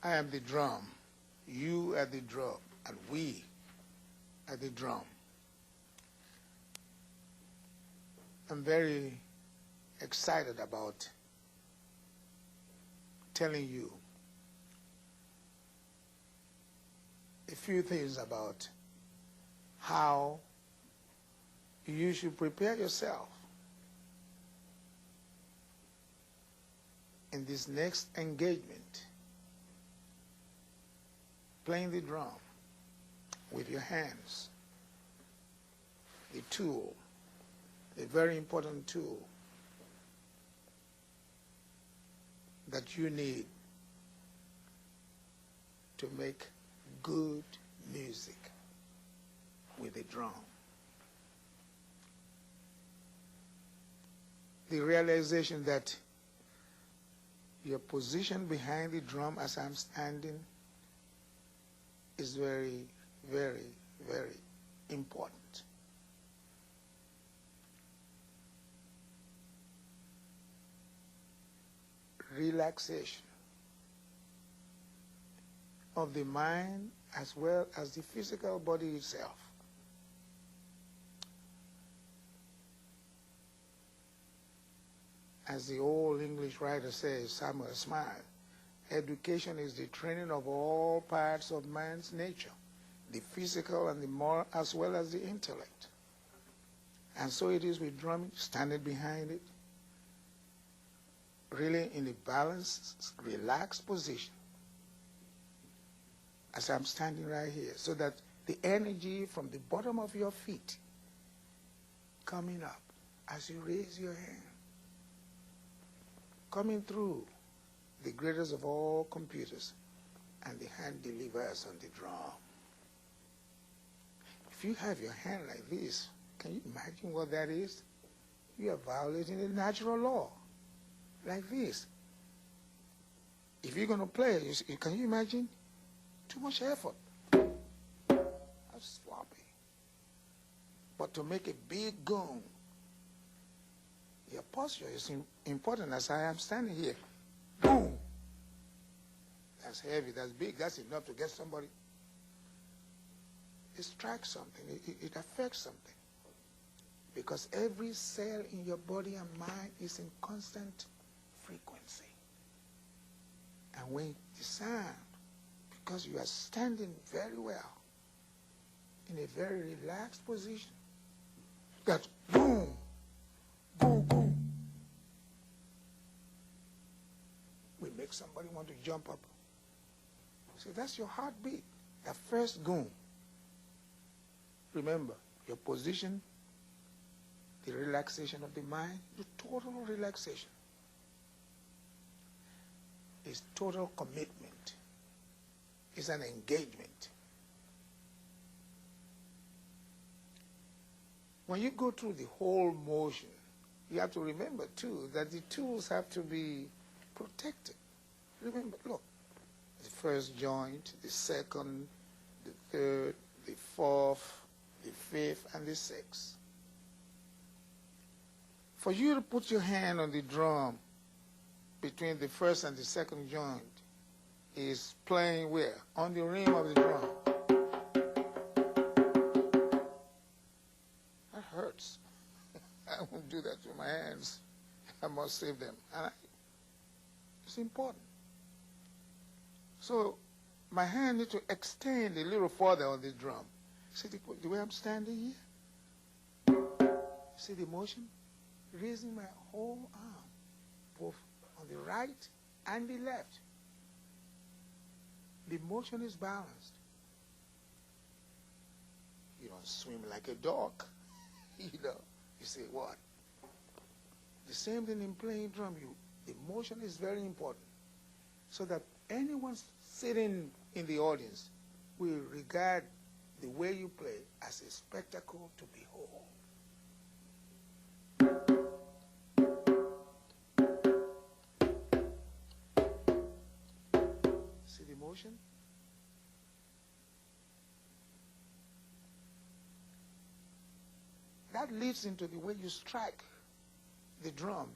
I am the drum, you are the drum, and we are the drum. I'm very excited about telling you a few things about how you should prepare yourself in this next engagement, playing the drum with your hands, the tool, a very important tool that you need to make good music with the drum. The realization that your position behind the drum as I'm standing is very, very, very important. Relaxation of the mind as well as the physical body itself. As the old English writer says, Samuel Smile, education is the training of all parts of man's nature, the physical and the moral as well as the intellect. And so it is with drumming, standing behind it, really in a balanced, relaxed position, as I'm standing right here, so that the energy from the bottom of your feet coming up as you raise your hand, coming through the greatest of all computers, and the hand delivers on the drum. If you have your hand like this, can you imagine what that is? You are violating the natural law. Like this. If you're going to play, can you imagine? Too much effort. That's sloppy. But to make a big gong, your posture is important as I am standing here. Boom. That's heavy, that's big, that's enough to get somebody. It strikes something, it affects something. Because every cell in your body and mind is in constant frequency. And when the sound, because you are standing very well, in a very relaxed position, that boom, boom, boom, will make somebody want to jump up. So that's your heartbeat, that first boom. Remember, your position, the relaxation of the mind, the total relaxation. Is total commitment. It's an engagement. When you go through the whole motion, you have to remember, too, that the tools have to be protected. Remember, look, the first joint, the second, the third, the fourth, the fifth, and the sixth. For you to put your hand on the drum between the first and the second joint is playing where? On the rim of the drum. That hurts. I won't do that with my hands. I must save them. And it's important. So my hand needs to extend a little further on the drum. See the way I'm standing here? See the motion? Raising my whole arm, both on the right and the left. The motion is balanced. You don't swim like a dog. You say what? The same thing in playing drum. The motion is very important. So that anyone sitting in the audience will regard the way you play as a spectacle to behold. See the motion? That leads into the way you strike the drum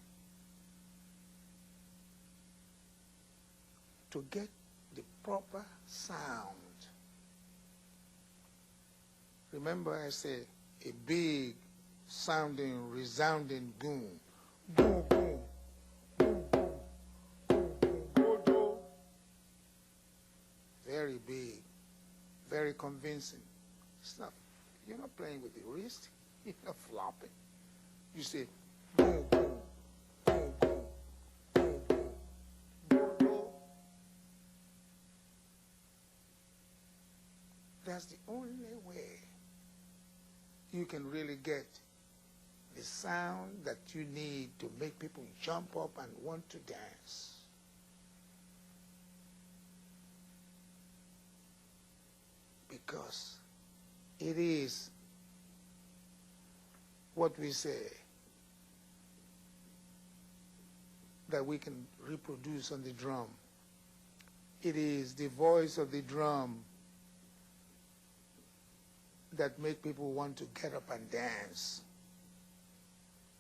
to get the proper sound. Remember I say a big sounding, resounding boom. Boom, boom, boom, boom, boom, boom, boom. Very big, very convincing. It's not, you're not playing with the wrist. You're not flopping. You say boom, boom, boom, boom, boom, boom, boom, boom. That's the only way you can really get the sound that you need to make people jump up and want to dance. Because it is what we say that we can reproduce on the drum. It is the voice of the drum that make people want to get up and dance.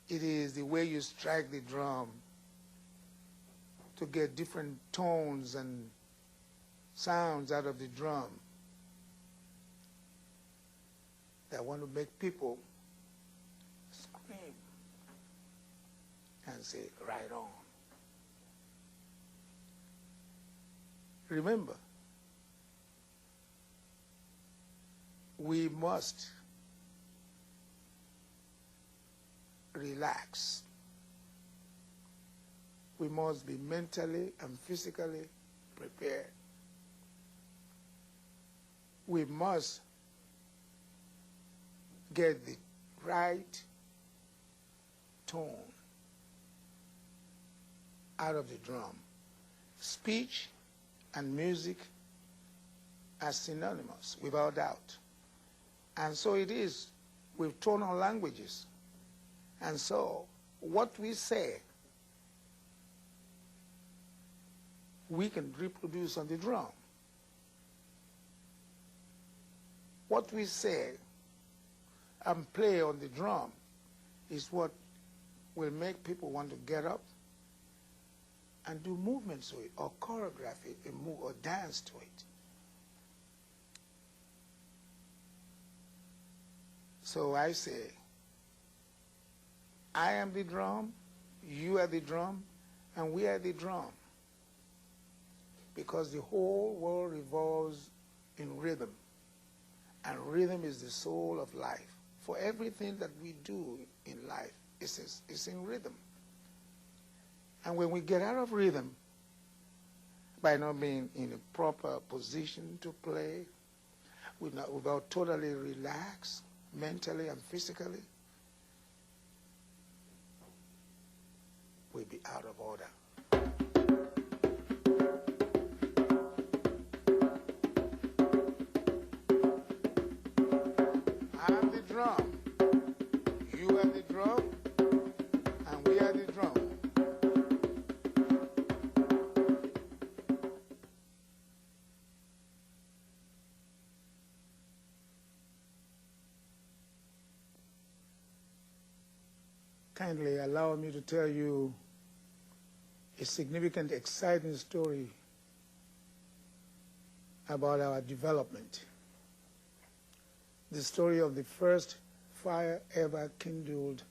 It is the way you strike the drum to get different tones and sounds out of the drum that want to make people scream and say, right on. Remember, we must relax. We must be mentally and physically prepared. We must get the right tone out of the drum. Speech and music are synonymous, without doubt. And so it is with tonal languages. And so what we say, we can reproduce on the drum. What we say and play on the drum is what will make people want to get up and do movements to it, or choreograph it, and move, or dance to it. So I say, I am the drum, you are the drum, and we are the drum. Because the whole world revolves in rhythm. And rhythm is the soul of life. For everything that we do in life, it's in rhythm. And when we get out of rhythm, by not being in a proper position to play, without totally relaxed, mentally and physically, we'll be out of order. I'm the drum, you are the drum, and we are the drum. Kindly allow me to tell you a significant, exciting story about our development. The story of the first fire ever kindled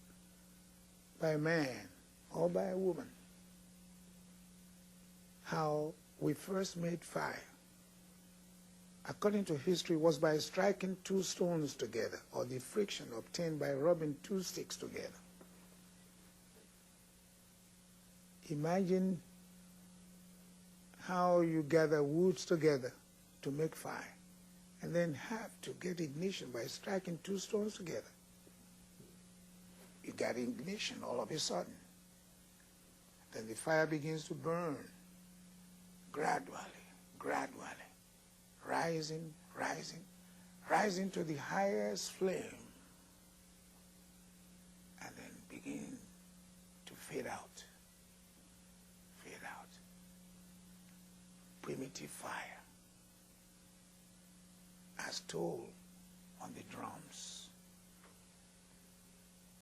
by a man or by a woman. How we first made fire, according to history, was by striking two stones together, or the friction obtained by rubbing two sticks together. Imagine how you gather woods together to make fire, and then have to get ignition by striking two stones together. You got ignition all of a sudden. Then the fire begins to burn gradually, gradually, rising, rising, rising to the highest flame, and then begin to fade out. Primitive fire, as told